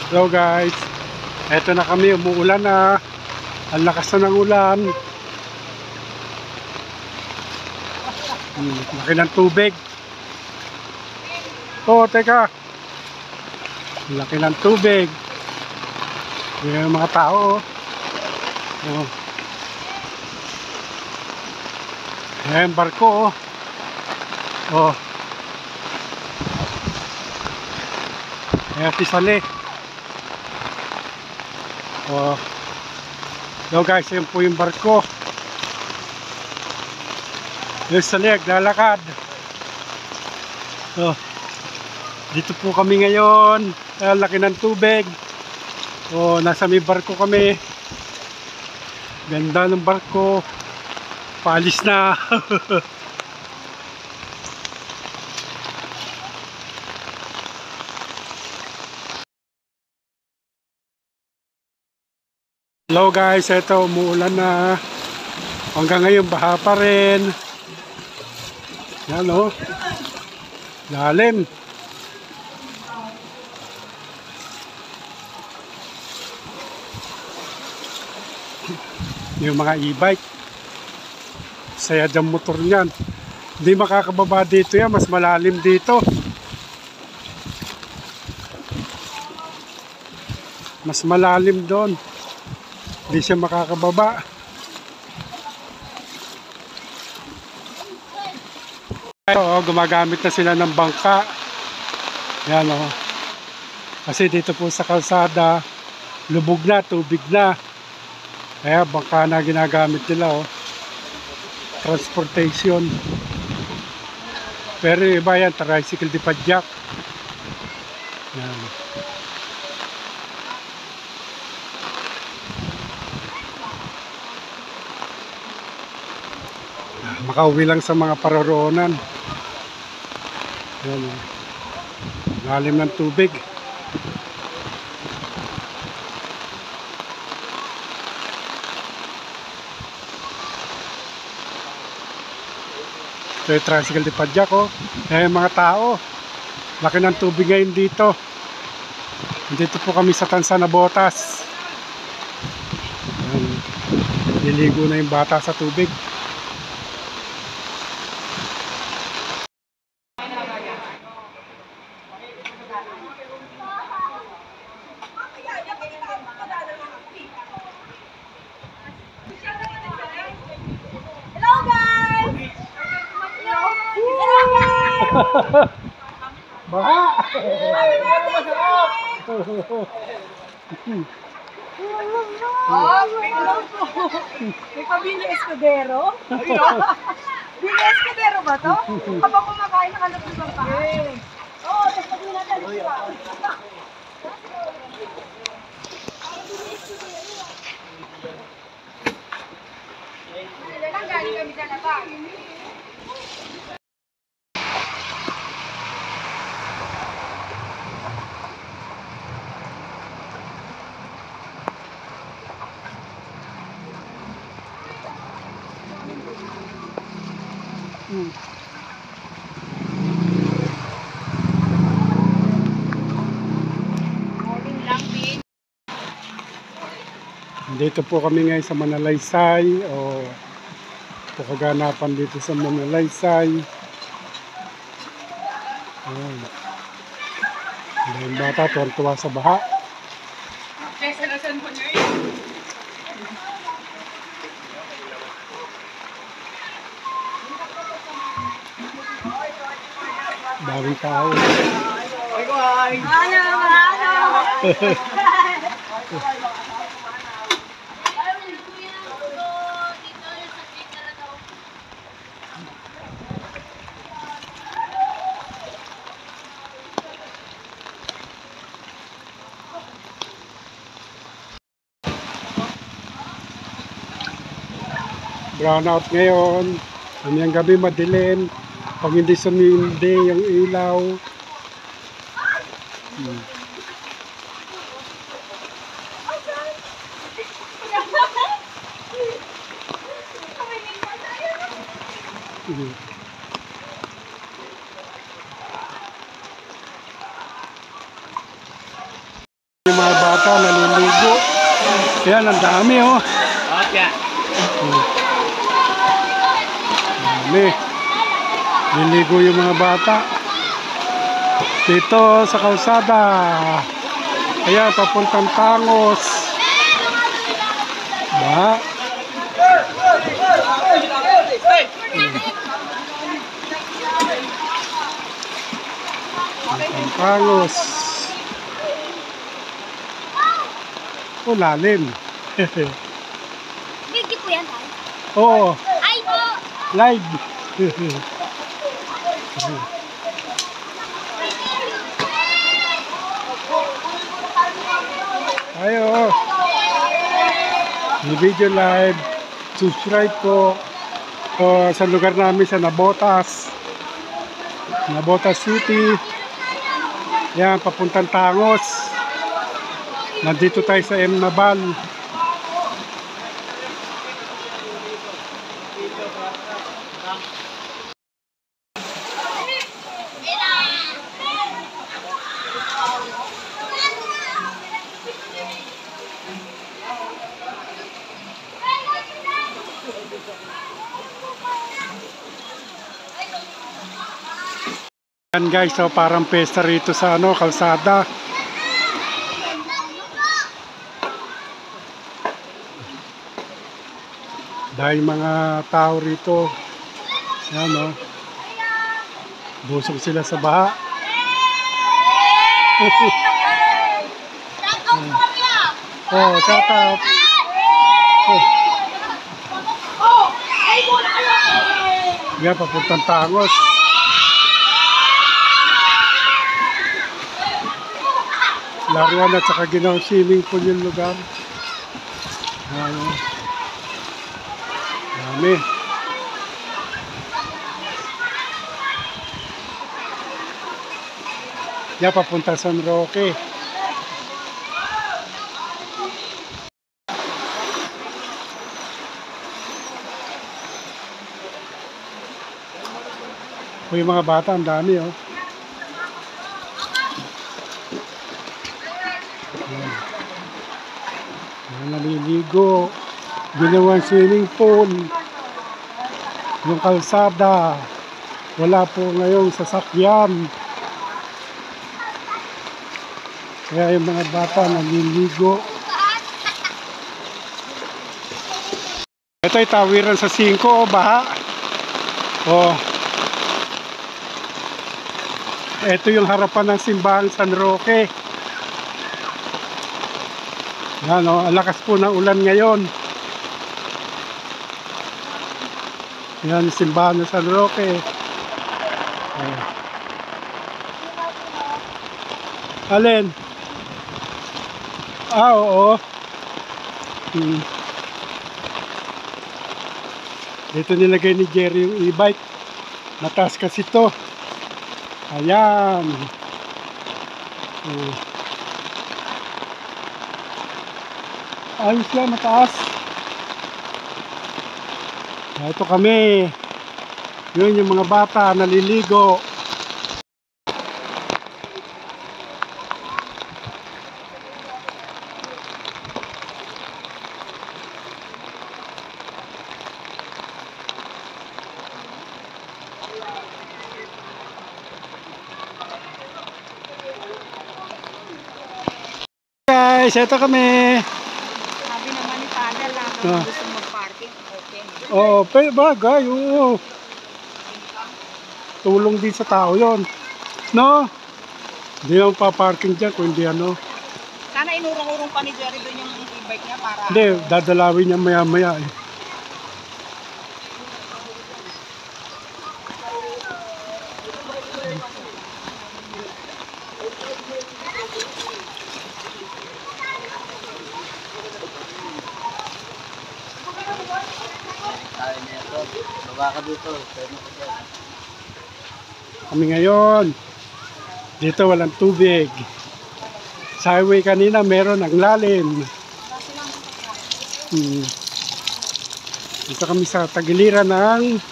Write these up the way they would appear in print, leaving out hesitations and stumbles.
Hello guys, eto na kami, umuulan na. Ang lakas na ng ulan. Laki ng tubig. Teka. Laki ng tubig. Yung mga tao. Ayan, barko. Ayan, pisali. Hello guys, yun po yung barko. Yung salig, lalakad. Dito po kami ngayon. Laki ng tubig. Nasa may barko kami. Ganda ng barko. Paalis na. Hello guys, eto umuulan na. Hanggang ngayon baha pa rin. Yan o. Lalim. Yung mga e-bike. Saya dyan motor niyan. Hindi makakababa dito yan. Mas malalim dito. Mas malalim doon. Hindi siya makakababa. Gumagamit na sila ng bangka. Yan o. Kasi dito po sa kalsada, lubog na, tubig na. Kaya bangka na ginagamit nila o. Transportation. Pero iba yan, tricycle di padyak. Yan. Makauwi lang sa mga paroroonan. Yan, lalim ng tubig. Ito yung tricycle di padyak o. Yung mga tao. Laki ng tubig ngayon dito. Dito po kami sa Tansa na Botas. Niligo na yung bata sa tubig. Baha! May pabili Escudero? Bili Escudero ba to? Habang kumakain, nakalap ng bangka. Oo, tapos pag natin. Lang galing kami sa labas. Dito po kami ngayon sa Manalaysay o kaganapan dito sa Manalaysay. Yung bata tuwa sa baha. Daming tao. Brownout ngayon. Ang gabi madilim. Pag hindi sumindi yung ilaw. Yung mga bata naliligo. Yan, ang dami oh. Okay. Dami. Liligo yung mga bata. Dito sa kalsada. Ayan, papuntang Tangos. Ba? Papuntang Tangos. Oh, lalim. Video po yan, tayo. Oo, Ay po! live. Ayo. May video live. Subscribe po. Sa lugar namin sa Nabotas. Nabotas City. Yan, papuntang Tangos. Nandito tayo sa M. Nabal. Yan guys, so parang pesta rito sa kalsada. Dahil mga tao rito. Yan o. Busog sila sa baha. Oh, shout out. Oh. Yan, papuntang Tangos. Laruan at saka ginawang swimming pool yung lugar. Ano. Dami. Yan, papunta San Roque. O yung mga bata, ang dami oh. Naliligo, ginawang swimming pool, yung kalsada, wala po ngayong sasakyan. Kaya yung mga bata naliligo. Ito ay tawiran sa 5 o baha. Oh. Ito yung harapan ng simbahan San Roque. Yan o, ang lakas po ng ulan ngayon. Yan, simbahan ng San Roque. Alin? Oo. Dito nilagay ni Jerry yung e-bike. Mataas kasi ito. Ayan. Ayos lang, mataas. Ito kami. Yun yung mga bata naliligo. Guys, ito kami. Sabi naman ni Father lang kung gusto mag-parking, okay. Oo, bagay, oo. Tulong din sa tao yon, no? Hindi naman pa-parking dyan kung hindi ano. Sana inurong-urong pa ni Jerry doon yung e-bike niya para... Hindi, dadalawin niya maya-maya eh. Baba ka dito. Kami ngayon, dito walang tubig. Sa highway kanina meron ang lalim. Dito kami sa tagiliran ng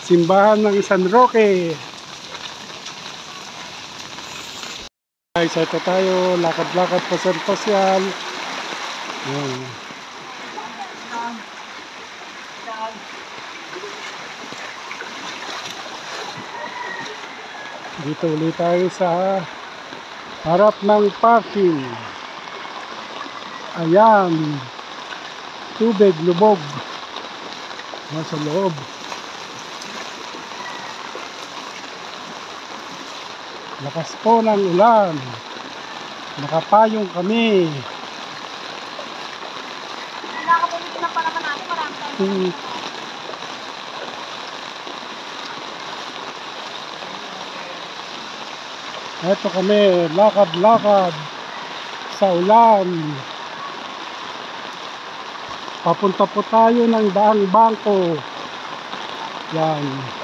simbahan ng San Roque. Guys, ito tayo, lakad-lakad pasyal-pasyal. Yan. Dito ulit tayo sa harap ng parking. Ayan, tubig, lubog. Nasa loob. Lakas po ng ulan. Nakapayong kami. Nakakabumili ng paraman natin, marami tayo. Ito kami, lakad-lakad sa ulan. Papunta po tayo ng Daang Bangko. Yan.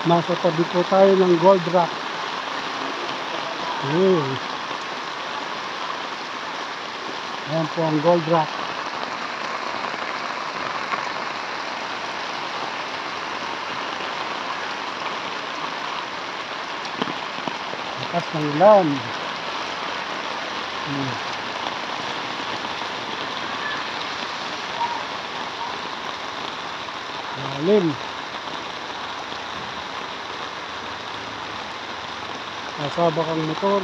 Nasa tabi po tayo ng Gold Rock. Ayan po ang Gold Rock. Lakas ng ulan. Lalim. Nasabak ang motor.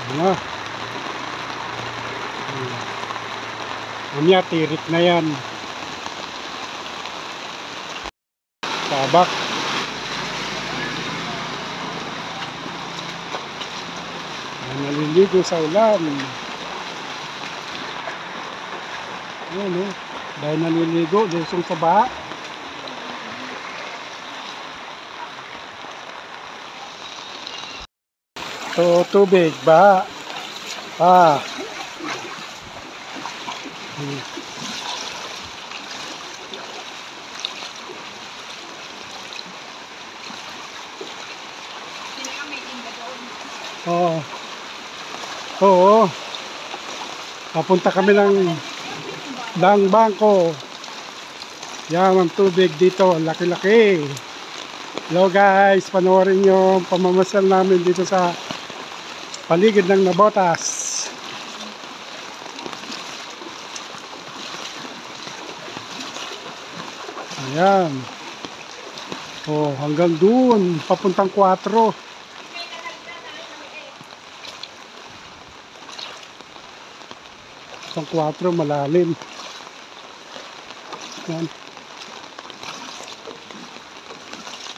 Ano? Mamaya tirik na yan. Sabak. Naliligo sa ulan. Ayan o. Dahil naliligo, lusong sa baha. So, tubig, baha. Oo. Oo. Papunta kami ng Daang Bangko. Yan ang tubig dito. Laki-laki. Hello guys. Panoorin nyo pamamasyal namin dito sa paligid ng Nabotas. Ayan. Oh, hanggang doon. Papuntang 4. Ang 4 malalim. Yan.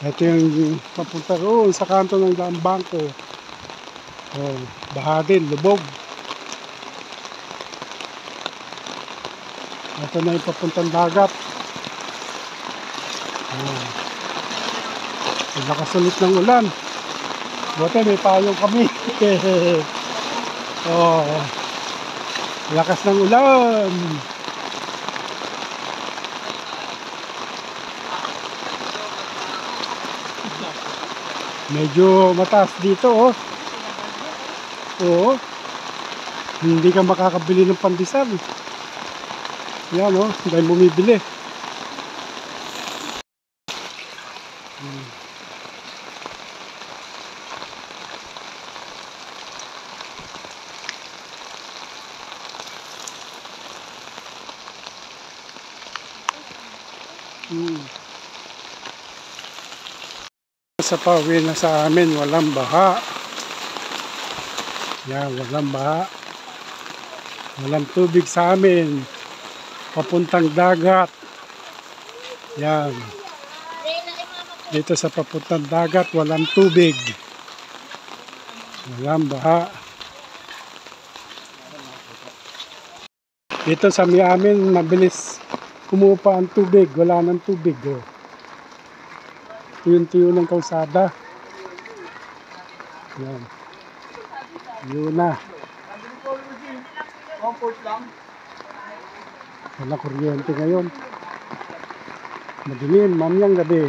Ito yung papunta roon sa kanto ng Daang Bangko. Oh, baha din, lubog. Ito na yung papuntang dagat. Oh. Nakasulit ng ulan. Buti may payong kami. Oh. Lakas ng ulan. Medyo mataas dito, oh. Oo. Hindi ka makakabili ng pandesal. Yan, oh. Dahil bumibili. Sa pauwi na sa amin, walang baha. Yan, walang baha. Walang tubig sa amin. Papuntang dagat. Yan. Dito sa papuntang dagat, walang tubig. Walang baha. Dito sa amin, mabilis kumupa ang tubig. Wala nang tubig. Oh. Tuyo ng kalsada. Yan. Yun na. Comfort lang. Wala kuryente ngayon. Madilim, mamayang gabi.